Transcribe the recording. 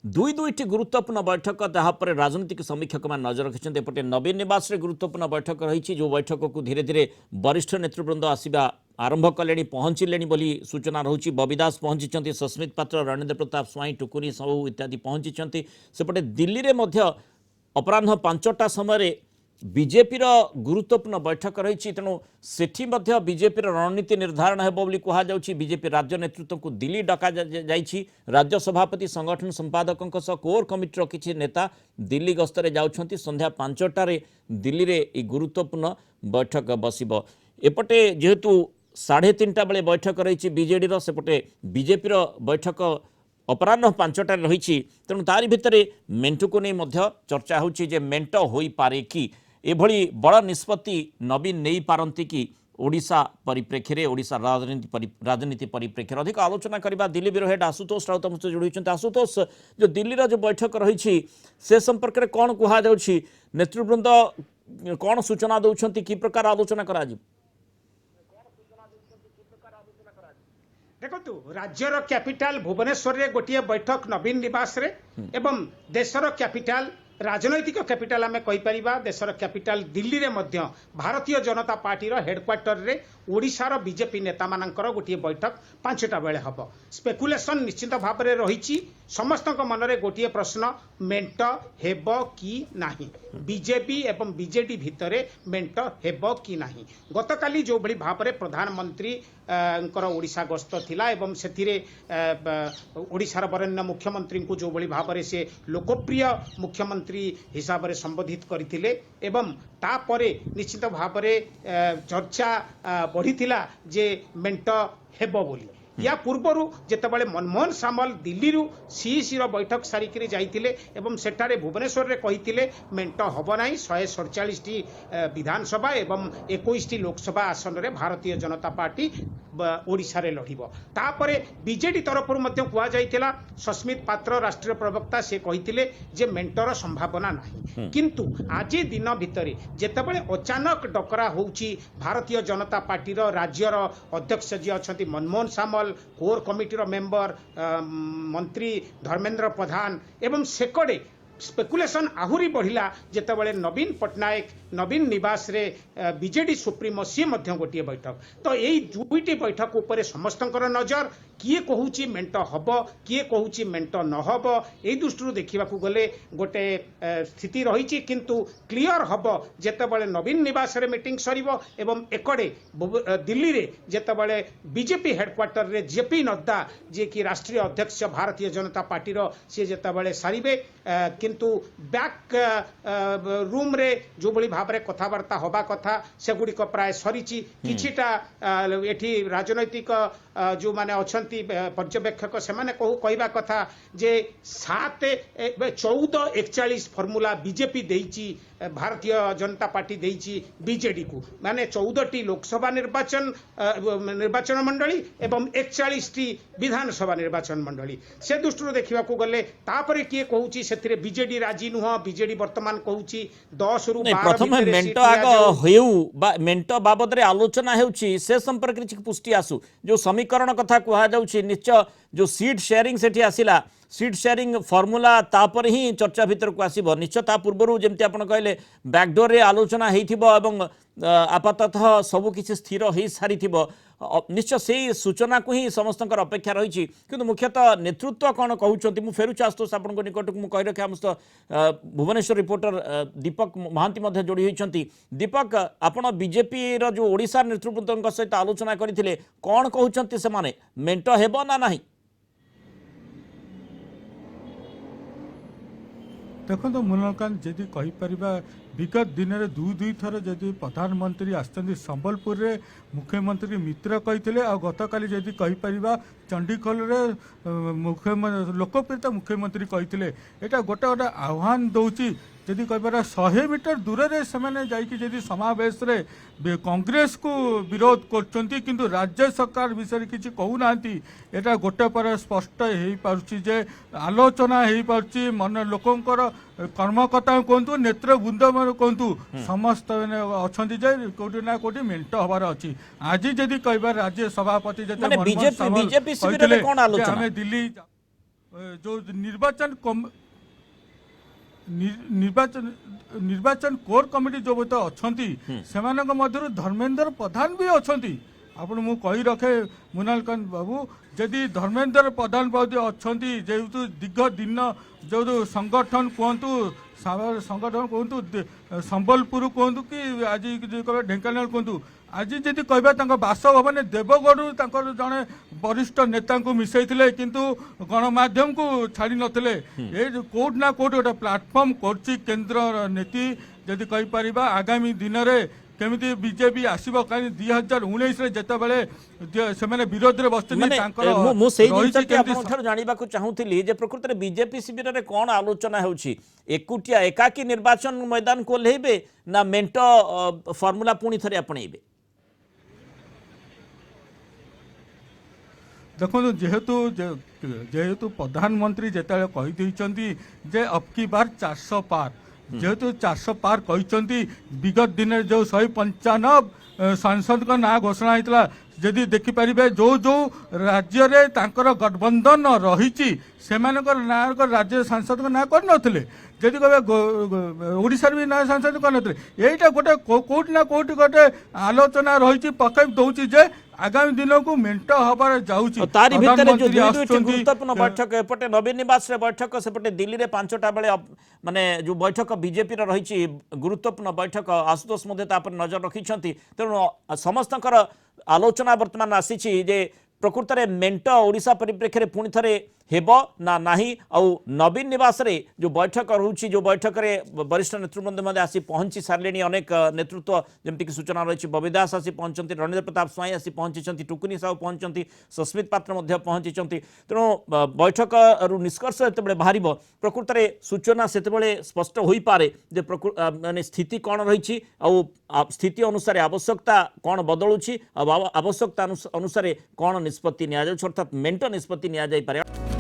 दुईटी गुरुत्वपूर्ण बैठक जहाँपर राजनीतिक समीक्षक मैंने नजर रखिंट एपटे नवीन निवास गुरुत्वपूर्ण बैठक रही जो बैठक को धीरे धीरे वरिष्ठ नेतृवृंद आसवा आरंभ कले पहुंचले बोली सूचना रही बबी दास पहुंची सस्मित पात्र रणेन्द्र प्रताप स्वाई टुकुनी साहू इत्यादि पहुंची सेपटे दिल्ली में अपराह 5टा समय बीजेपी गुरुत्वपूर्ण बैठक रही तेणु सेठी बीजेपी रणनीति निर्धारण होबो बोली कहुच्छी बीजेपी राज्य नेतृत्व को दिल्ली डका जाइछि राज्य सभापति संगठन संपादकों सह कोर कमिटर किछि नेता दिल्ली गस्तरे जाउछंती संध्या 5टारे दिल्ली रे गुरुत्वपूर्ण बैठक बसिबो एपटे जेहेतु 3:30 बेले बैठक रही बीजेडी सेपटे बीजेपी बैठक अपराह 5टार रही तेणु तारि भितर मेंटू को नहीं चर्चा होछि जे मेंट होई पारे कि एभली बड़ निष्पत्ति नवीन नहीं पारती कि ओडिशा परिप्रेक्षी में ओडिशा राजनीति परिप्रेक्षी अधिक आलोचना करबा दिल्ली ब्यूरो हेड आशुतोष राउत मुझे जोड़ी आशुतोष जो दिल्ली जो बैठक रही से संपर्क में कौन कहुच्छी नेतृवृंद कौन सूचना दौरान कि प्रकार आलोचना करा देखो राज्यर कैपिटाल भुवनेश्वर रे गोटे बैठक नवीन निवास रे एवं देशर कैपिटाल राजनैतिक कैपिटाल आम कहीपर देशर कैपिटाल दिल्ली रे मध्य भारतीय जनता पार्टी हेडक्वार्टर रे ओडिशार बीजेपी नेता मानकर गोटे बैठक 5टा बेले हम स्पेकुलेसन निश्चित भाव में रही समस्त मनरे गोटे प्रश्न मेंट हेब कि नाही बीजेपी एवं बीजेडी भितर मेंट हेब कि नाही गतकाली जो भली भाव में प्रधानमंत्री ओडिशा गस्त थिला एवं सेथिरे ओडिशार वरेण्य मुख्यमंत्री को जो भली भाव में से लोकप्रिय मुख्यमंत्री हिसाब से संबोधित करथिले एवं तापरे निश्चित भाव में चर्चा बढ़ीथिला जे मेंट हेबो बोली या पूर्वर जितेबाला मनमोहन सामल दिल्ली सीईसी बैठक सारिक जाइए एवं सेठारे भुवनेश्वर रे कही मेंट हम ना 147 विधानसभा एवं 21 लोकसभा आसन रे भारतीय जनता पार्टी ओडिशा रे लड़िबो तापरे बीजेडी तरफ कहुला सस्मित पात्र राष्ट्रीय प्रवक्ता से कही जे मेंटर संभावना नहीं किंतु आज दिन भितर जितेबाला अचानक डकरा होउची भारतीय जनता पार्टी राज्यर अध्यक्ष जी अच्छा मनमोहन सामल कोर कमिटी मेंबर मंत्री धर्मेंद्र प्रधान एवं सेकड़े स्पेकुलेशन आहुरी बढ़िला जितेबाला नवीन पट्टनायक नवीन निवास रे बीजेडी सुप्रीमो सी मध्य गोटे बैठक तो यही दुईटी बैठक उपर समस्त नजर किए कहूची मेंट हब किए कहूची मेंट नहब यही दृष्टि देखा गले गोटे स्थिति रही किंतु क्लियर हब जितेबाला नवीन निवास रे मीटिंग सरिबो एवं एकड़े दिल्ली रे जितेबाला बीजेपी हेडक्वार्टर रे जेपी नड्डा जे कि राष्ट्रीय अध्यक्ष भारतीय जनता पार्टी सी जितेबाला सारिबे किंतु बैक रूम रे जो भली भाव में कथबार्ता हवा कथा सेगुड़िक प्राय सरीची किछिटा एठी राजनैतिक जो माने अछंती पर्यवेक्षक से माने कहवा कथा जे 7-14-41 formula BJP देइची Bharatiya Janata party देइची BJD को माने 14टी लोकसभा निर्वाचन मंडली एवं 41टी विधानसभा निर्वाचन मंडली से दृष्टि देखा गले तापरे किए कहूची सेथिरे बीजेडी राजी नुह बीजेडी वर्तमान कहूची 10 रु 12 प्रथम मेंट आग हेउ बा मेंट बाबद रे आलोचना हेउची से संपर्क रे पुष्टि आसु जो समीकरण कथा कहा जाउची निश्चय जो सीट शेयरिंग सेठी आसिला सीट शेयरिंग फॉर्मूला तापर ही चर्चा भीतर को आसीबो निश्चय ता पूर्वरु जेमति आपण कहले बैकडोर रे आलोचना हेइथिबो एवं आपाततः सबु किछि स्थिर हेइ सारिथिबो निश्चय से सूचना को ही समस्त अपेक्षा रही किंतु मुख्यतः नेतृत्व कौन कहते मुझे फेरुची आशुतोष आपण निकट को कही रखे आम भुवनेश्वर रिपोर्टर दीपक महांती जोड़ी होती दीपक आपण बीजेपी जो ओडिशा नेतृवृंद सहित आलोचना करते कौन कहते से माने मेंट हेब ना नहीं देखो मुनलकांत जदि कहीपर विगत दिन में दुई थर जदि प्रधानमंत्री आसती संबलपुर रे मुख्यमंत्री मित्र कही आ गतकाली जदि कहीपर चंडीगढ़ मुख्यमंत्री लोकप्रिय मुख्यमंत्री कही एटा गोटे गोटे आह्वान दौची जदि कहीपर 100 मीटर दूर से जाकि समावेश रे कांग्रेस को विरोध करछंती किंतु राज्य सरकार विषय किसी कहूना एटा गोटे पर स्पष्ट हो पारुछि जे आलोचना हो पारुछि मन लोकंकर कर्मकर्ता कहतु नेतृवृंद कहतु समस्त अच्छा कौटी ना कौटी मेंट हबार अच्छी आज जदि कह राज्य सभापति बीजेपी दिल्ली जो निर्वाचन कोर कमिटी जो बोलते अच्छी से धर्मेंद्र प्रधान भी अच्छी आपण मु कही रखे मुनालकांत बाबू जदि धर्मेंद्र प्रधान बाबू अच्छा जेहेतु दीर्घ दिन जो संगठन कहतु संगठन कहतु संबलपुर कहतु कि आज ढेंकानाल कहतु आज जदि कहबा बासभवन देवगढ़ जड़े वरिष्ठ नेता को मिसई किंतु गणमाध्यम को छाड़ी नथिले ये कोट ना कोट गोटे प्लाटफर्म करछि केंद्र नीति जदि कहि परिबा आगामी दिन रे केमिति बीजेपी आसीबो कानी 2019 रे जते बेले से माने विरोध रे बसतनी तांकर मु सेही जिनस के आपन थर जानिबा को चाहूतिली जे प्रकृति रे बीजेपी शिविर रे कोन आलोचना होउछि एकुटिया एकाकी निर्वाचन मैदान को लेबे ना मेंटो फार्मूला पुनी थरे आपणेबे देखो जेहेतु प्रधानमंत्री जिते कही जे अब की बार 400 पार जेहेतु 400 पार कहते विगत दिन जो 195 सांसद का ना घोषणा होता जदि देखिपारे जो जो राज्य रे तांकर गठबंधन रही से राज्य सांसद का ना कर नथिले जदि कहे ओडिशा भी ना सांसद कर नथिले एटा गोटे कोठी ना कोठी गोटे आलोचना रही पकई दउची जे आगामी दिन को मेंट हबार जाउची तारी भितर जो दुईटी गुरुत्वपूर्ण बैठक एपटे नवीन निवास रे बैठक सेपटे दिल्ली रे 5टा बेले माने जो बैठक बीजेपी रे रही गुरुत्वपूर्ण बैठक आशुतोष मध्य तापर नजर रखिछंती तेणु समस्तकर आलोचना वर्तमान आसीछि जे प्रकृत में मेंट ओडिशा परिप्रेक्षी पुणी थे हेबो ना नाही आउ नवीन निवास रे जो बैठक रही जो बैठक रे वरिष्ठ नेतृवृंद मध्य आसी पहुंची सारे अनेक नेतृत्व जमती सूचना रही बबी दास आसी पहुंचती रणेंद्र प्रताप स्वाई आसी पहुंची टुकुनी साहू पहुंचती सस्मित पात्र पहुंची तेणु बैठक रु निष्कर्ष जो बाहर प्रकृत में सूचना से स्पष्ट हो पारे माने स्थिति कौन रही स्थिति अनुसार आवश्यकता कौन बदलुची आवश्यकता अनुसार कौन निष्पत्ति नि अर्थात मेंट निष्पत्ति नि